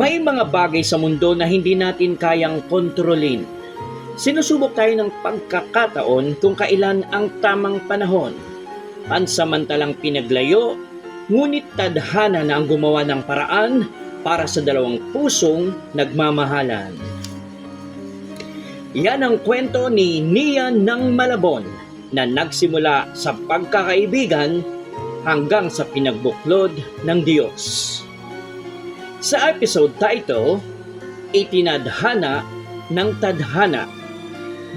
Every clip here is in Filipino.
May mga bagay sa mundo na hindi natin kayang kontrolin. Sinusubok tayo ng pagkakataon kung kailan ang tamang panahon. Pansamantalang pinaglayo, ngunit tadhana na ang gumawa ng paraan para sa dalawang pusong nagmamahalan. Yan ang kwento ni Nia ng Malabon na nagsimula sa pagkakaibigan hanggang sa pinagbuklod ng Diyos. Sa episode title, Itinadhana ng Tadhana,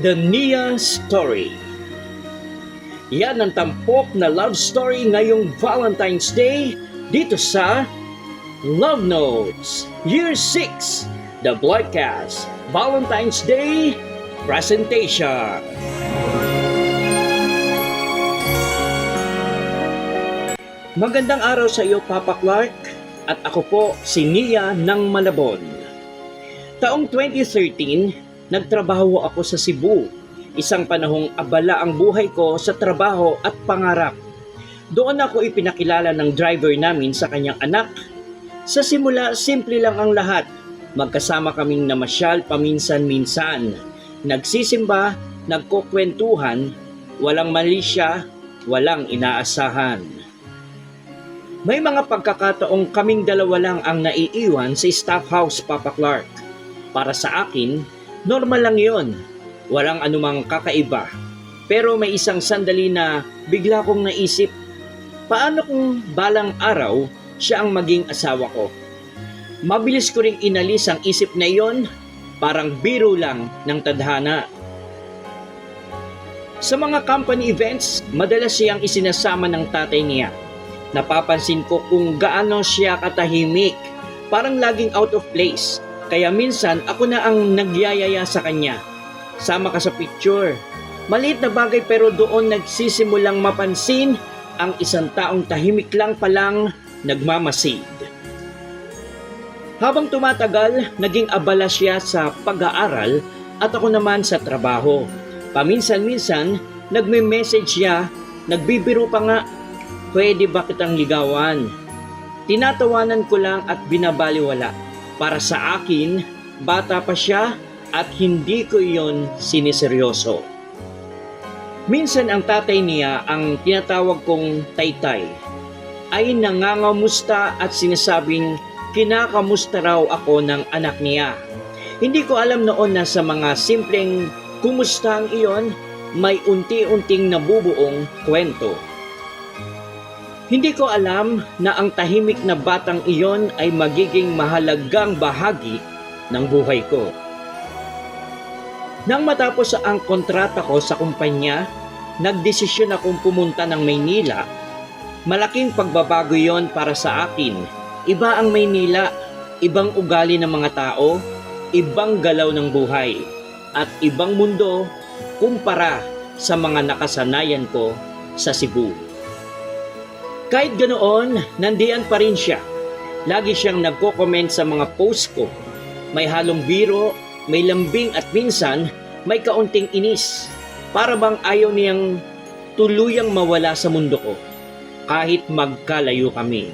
The Nia Story. Yan ang tampok na love story ngayong Valentine's Day dito sa Love Notes, Year 6, The Bloodcast Valentine's Day Presentation. Magandang araw sa iyo, Papa Clark, at ako po si Nia ng Malabon. Taong 2013, nagtrabaho ako sa Cebu. Isang panahong abala ang buhay ko sa trabaho at pangarap. Doon ako ipinakilala ng driver namin sa kanyang anak. Sa simula, simple lang ang lahat. Magkasama kaming namasyal paminsan-minsan. Nagsisimba, nagkukwentuhan, walang mali siya, walang inaasahan. May mga pagkakataong kaming dalawa lang ang naiiwan sa staff house, Papa Clark. Para sa akin, normal lang yon. Walang anumang kakaiba. Pero may isang sandali na bigla kong naisip, paano kung balang araw siya ang maging asawa ko? Mabilis ko ring inalis ang isip na iyon, parang biro lang ng tadhana. Sa mga company events, madalas siyang isinasama ng tatay niya. Napapansin ko kung gaano siya katahimik, parang laging out of place. Kaya minsan ako na ang nagyayaya sa kanya. Sama ka sa picture. Maliit na bagay pero doon nagsisimulang mapansin ang isang taong tahimik lang palang nagmamasid. Habang tumatagal, naging abala siya sa pag-aaral at ako naman sa trabaho. Paminsan-minsan, nagme-message siya, nagbibiro pa nga, pwede ba kitang ligawan? Tinatawanan ko lang at binabaliwala. Para sa akin, bata pa siya at hindi ko iyon siniseryoso. Minsan ang tatay niya, ang tinatawag kong taytay, ay nangangamusta at sinasabing kinakamusta raw ako ng anak niya. Hindi ko alam noon na sa mga simpleng kumusta ang iyon, may unti-unting nabubuong kwento. Hindi ko alam na ang tahimik na batang iyon ay magiging mahalagang bahagi ng buhay ko. Nang matapos ang kontrata ko sa kumpanya, nagdesisyon akong pumunta ng Maynila. Malaking pagbabago yon para sa akin. Iba ang Maynila, ibang ugali ng mga tao, ibang galaw ng buhay, at ibang mundo kumpara sa mga nakasanayan ko sa Cebu. Kahit ganoon, nandiyan pa rin siya. Lagi siyang nagko-comment sa mga post ko. May halong biro, may lambing at minsan may kaunting inis. Para bang ayaw niyang tuluyang mawala sa mundo ko kahit magkalayo kami.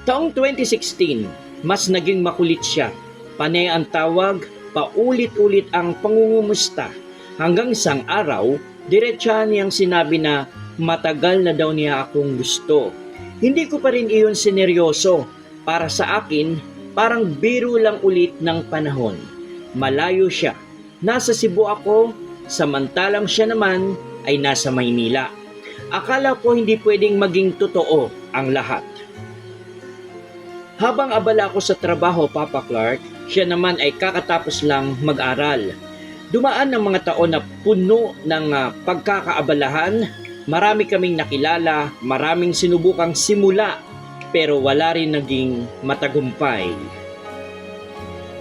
Taong 2016, mas naging makulit siya. Panay ang tawag, paulit-ulit ang pangungumusta. Hanggang isang araw, diretsahan niyang sinabi na matagal na daw niya akong gusto. Hindi ko pa rin iyon sineryoso. Para sa akin, parang biro lang ulit ng panahon. Malayo siya. Nasa Cebu ako, samantalang siya naman ay nasa Maynila. Akala ko hindi pwedeng maging totoo ang lahat. Habang abala ako sa trabaho, Papa Clark, siya naman ay kakatapos lang mag-aral. Dumaan ng mga taon na puno ng pagkakaabalahan. Marami kaming nakilala, maraming sinubukang simula, pero wala rin naging matagumpay.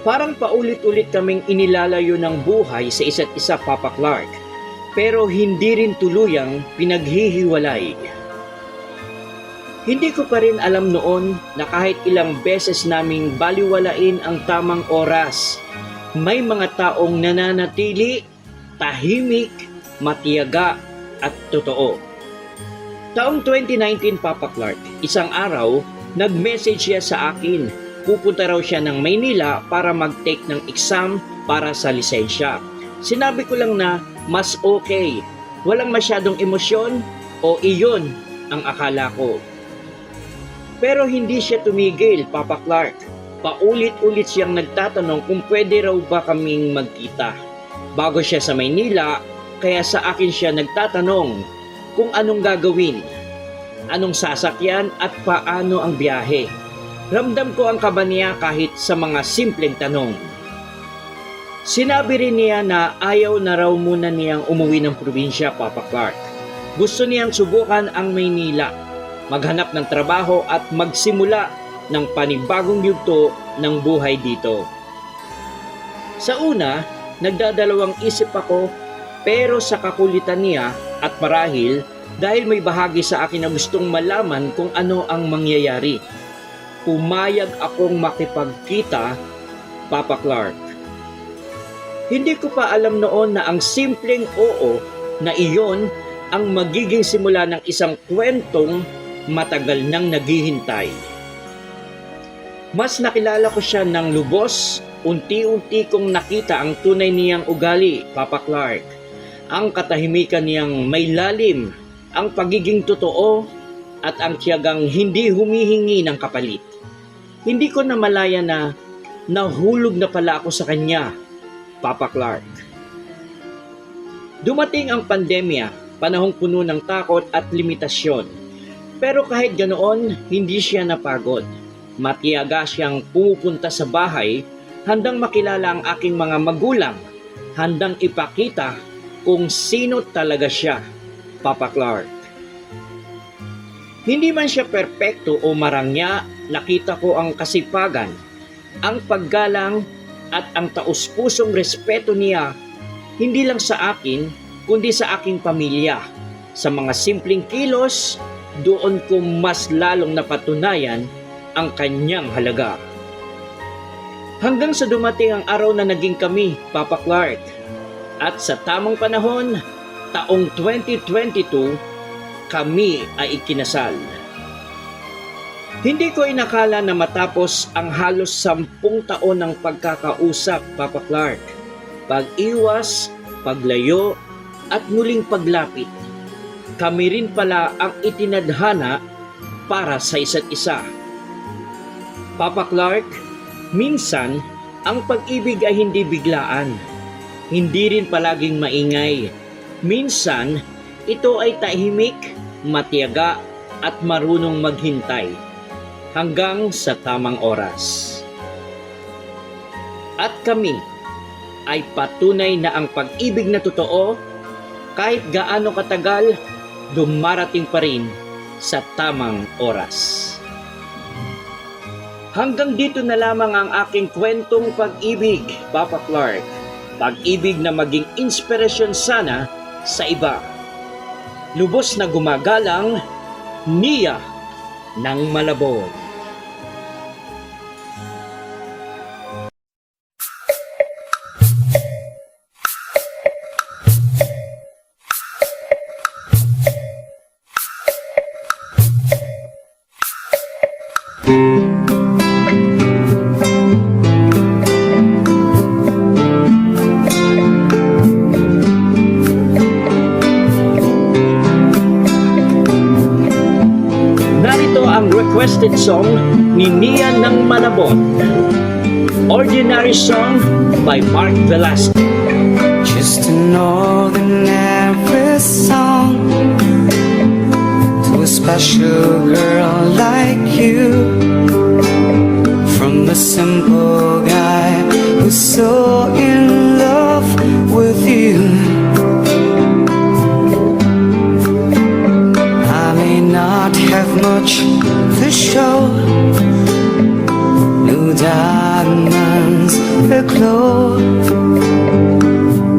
Parang paulit-ulit kaming inilalayo ng buhay sa isa't isa, Papa Clark, pero hindi rin tuluyang pinaghihiwalay. Hindi ko pa rin alam noon na kahit ilang beses naming baliwalain ang tamang oras, may mga taong nananatili, tahimik, matiyaga at totoo. Taong 2019, Papa Clark, isang araw, nag-message siya sa akin. pupunta raw siya ng Maynila para mag-take ng exam para sa lisensya. Sinabi ko lang na mas okay, walang masyadong emosyon o iyon ang akala ko. Pero hindi siya tumigil, Papa Clark. Paulit-ulit siyang nagtatanong kung pwede raw ba kaming magkita. Bago siya sa Maynila, kaya sa akin siya nagtatanong kung anong gagawin, anong sasakyan at paano ang biyahe. Ramdam ko ang kaba niya kahit sa mga simpleng tanong. Sinabi rin niya na ayaw na raw muna niyang umuwi ng probinsya, Papa Clark. Gusto niyang subukan ang Maynila, maghanap ng trabaho at magsimula ng panibagong yugto ng buhay dito. Sa una, nagdadalawang isip ako, pero sa kakulitan niya at marahil dahil may bahagi sa akin na gustong malaman kung ano ang mangyayari, pumayag akong makipagkita, Papa Clark. Hindi ko pa alam noon na ang simpleng oo na iyon ang magiging simula ng isang kwentong matagal nang naghihintay. Mas nakilala ko siya ng lubos, unti-unti kong nakita ang tunay niyang ugali, Papa Clark. Ang katahimikan niyang may lalim, ang pagiging totoo, at ang tiyagang hindi humihingi ng kapalit. Hindi ko namalaya na nahulog na pala ako sa kanya, Papa Clark. Dumating ang pandemya, panahong puno ng takot at limitasyon. Pero kahit ganoon, hindi siya napagod. Matiyaga siyang pumupunta sa bahay, handang makilala ang aking mga magulang, handang ipakita kung sino talaga siya, Papa Clark. Hindi man siya perpekto o marangya, nakita ko ang kasipagan, ang paggalang at ang taus-pusong respeto niya, hindi lang sa akin, kundi sa aking pamilya. Sa mga simpleng kilos, doon ko mas lalong napatunayan ang kanyang halaga. Hanggang sa dumating ang araw na naging kami, Papa Clark. At sa tamang panahon, taong 2022, kami ay ikinasal. Hindi ko inakala na matapos ang halos 10 taon ng pagkakausap, Papa Clark, pag-iwas, paglayo, at muling paglapit, kami rin pala ang itinadhana para sa isa't isa. Papa Clark, minsan, ang pag-ibig ay hindi biglaan, hindi rin palaging maingay. Minsan, ito ay tahimik, matiyaga at marunong maghintay hanggang sa tamang oras. At kami ay patunay na ang pag-ibig na totoo, kahit gaano katagal, dumarating pa rin sa tamang oras. Hanggang dito na lamang ang aking kwentong pag-ibig, Papa Clark. Pag-ibig na maging inspirasyon sana sa iba. Lubos na gumagalang, Nia ng Malabon. Requested song ni Nia ng Malabon. Ordinary Song by Mark Velasquez. Just an ordinary song to a special girl like you, from a simple guy who's so in love with you. I may not have much to show, no diamonds that glow,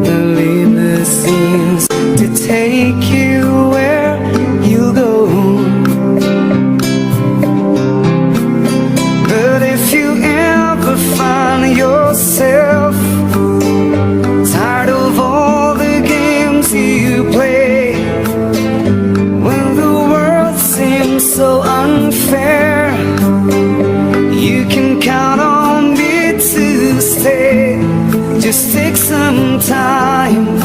the limousines to take you where you go. But if you ever find yourself tired of all the games you play, when the world seems so unfair, you can count say, just take some time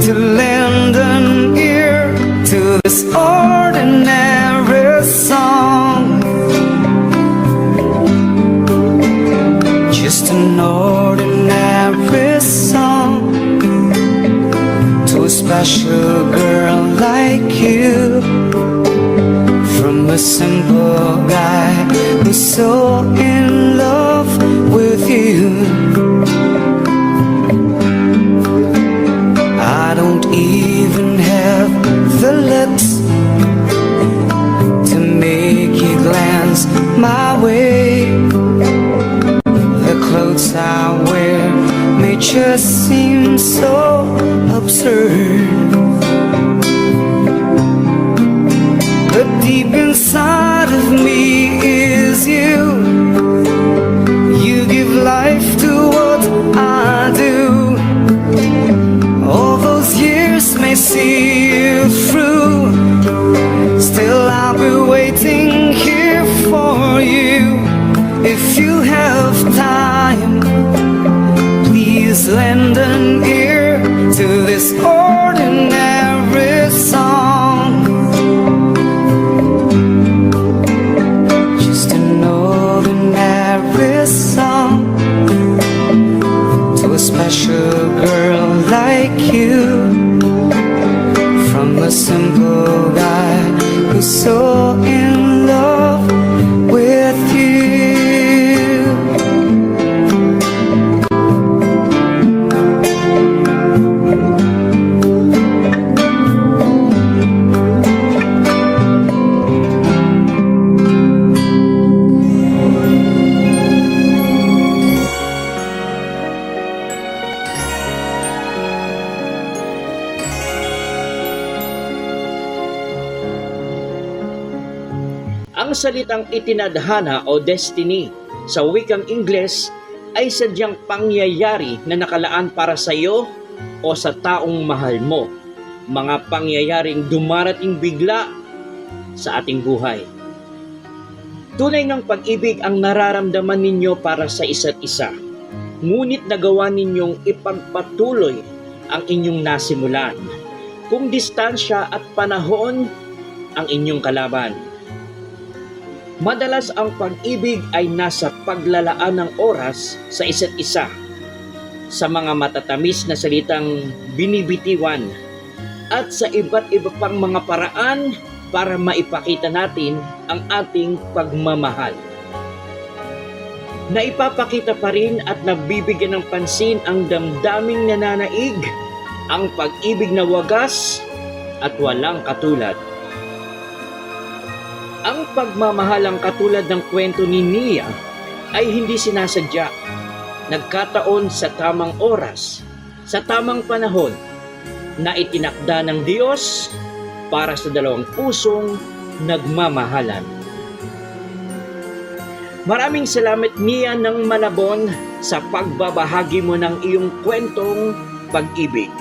to lend an ear to this ordinary song. Just an ordinary song to a special girl like you, from a simple guy who's so in love with you. I don't even have the lips to make you glance my way. The clothes I wear may just seem so absurd, but deep inside of me is you. You give life to what I do. All those years may see you through, still I'll be waiting here for you. If you have time, please lend an ear to this ordinary song. Just an ordinary song to a special girl like you, from a simple guy who's so in love with you. Ang salitang itinadhana o destiny sa wikang Ingles ay sadyang pangyayari na nakalaan para sa iyo o sa taong mahal mo. Mga pangyayaring dumarating bigla sa ating buhay. Tunay ng pag-ibig ang nararamdaman ninyo para sa isa't isa. Ngunit nagawa ninyong ipagpatuloy ang inyong nasimulan. Kung distansya at panahon ang inyong kalaban. Madalas ang pag-ibig ay nasa paglalaan ng oras sa isa't isa, sa mga matatamis na salitang binibitiwan, at sa iba't iba pang mga paraan para maipakita natin ang ating pagmamahal. Naipapakita pa rin at nabibigyan ng pansin ang damdaming nananaig, ang pag-ibig na wagas at walang katulad. Ang pagmamahalang katulad ng kwento ni Nia ay hindi sinasadya. Nagkataon sa tamang oras, sa tamang panahon, na itinakda ng Diyos para sa dalawang pusong nagmamahalan. Maraming salamat, Nia ng Malabon, sa pagbabahagi mo ng iyong kwentong pag-ibig.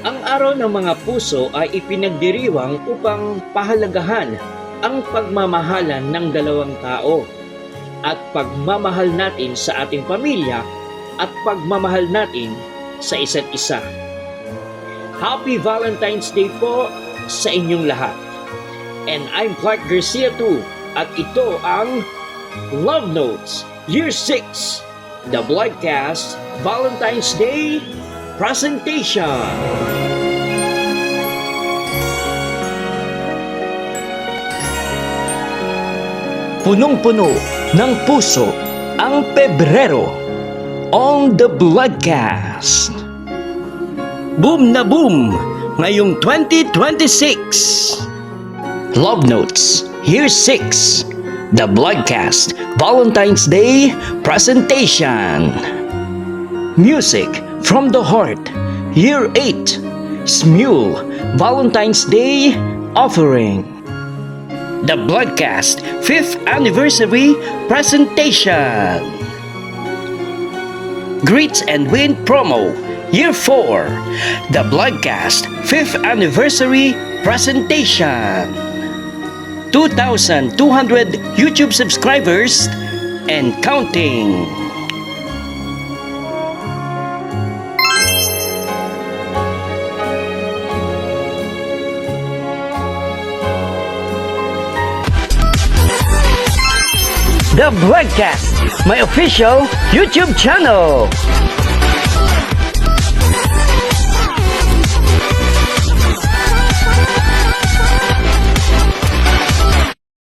Ang araw ng mga puso ay ipinagdiriwang upang pahalagahan ang pagmamahalan ng dalawang tao at pagmamahal natin sa ating pamilya at pagmamahal natin sa isa't isa. Happy Valentine's Day po sa inyong lahat. And I'm Clark Garcia too, at ito ang Love Notes Year 6, the Bloodcast Valentine's Day Presentation. Punong-puno ng puso ang Pebrero on the Bloodcast. Boom na boom ngayong 2026. Love Notes Year 6, the Bloodcast Valentine's Day Presentation. Music from the Heart Year 8, Smule Valentine's Day Offering. The Bloodcast 5th Anniversary Presentation. Greets and Win Promo Year 4, the Bloodcast 5th Anniversary Presentation. 2,200 YouTube subscribers and counting. The Broadcast, my official YouTube channel.